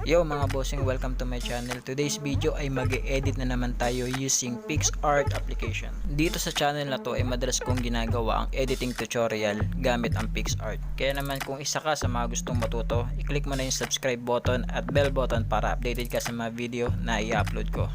Yo mga bossing, welcome to my channel. Today's video ay mag-e-edit na naman tayo using PicsArt Application. Dito sa channel na to ay madalas kong ginagawa ang editing tutorial gamit ang PicsArt. Kaya naman kung isa ka sa mga gustong matuto, i-click mo na yung subscribe button at bell button para updated ka sa mga video na i-upload ko.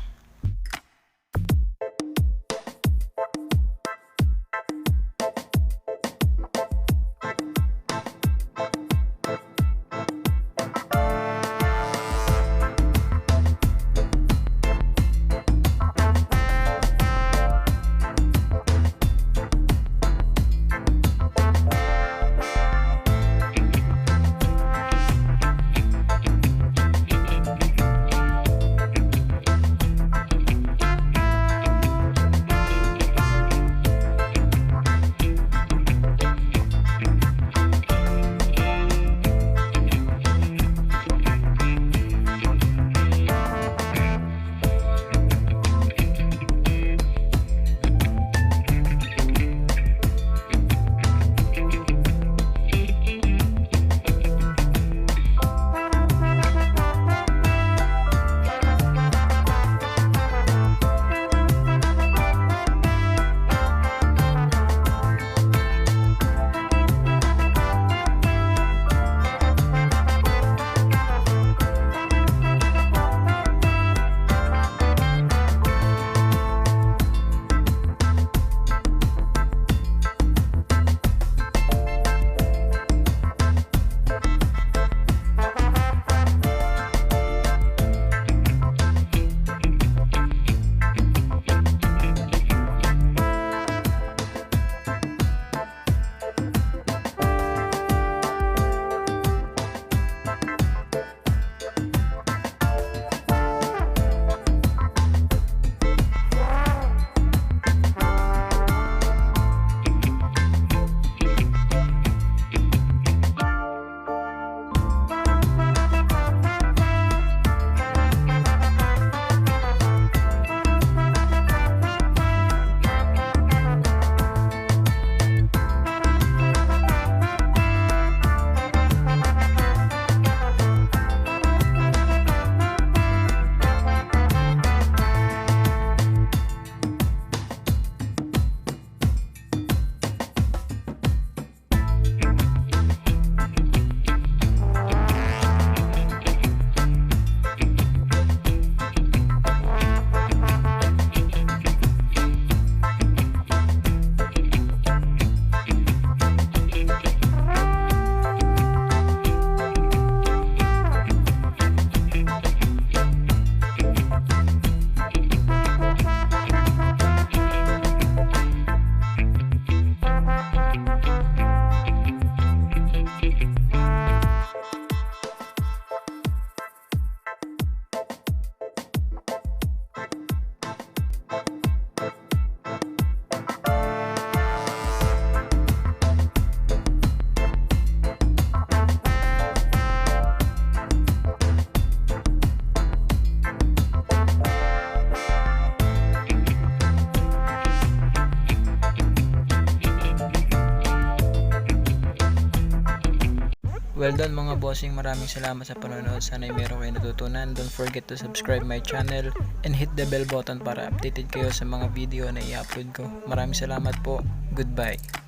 Well done mga bossing, maraming salamat sa panonood. Sana ay meron kayo natutunan. Don't forget to subscribe my channel and hit the bell button para updated kayo sa mga video na i-upload ko. Maraming salamat po. Goodbye.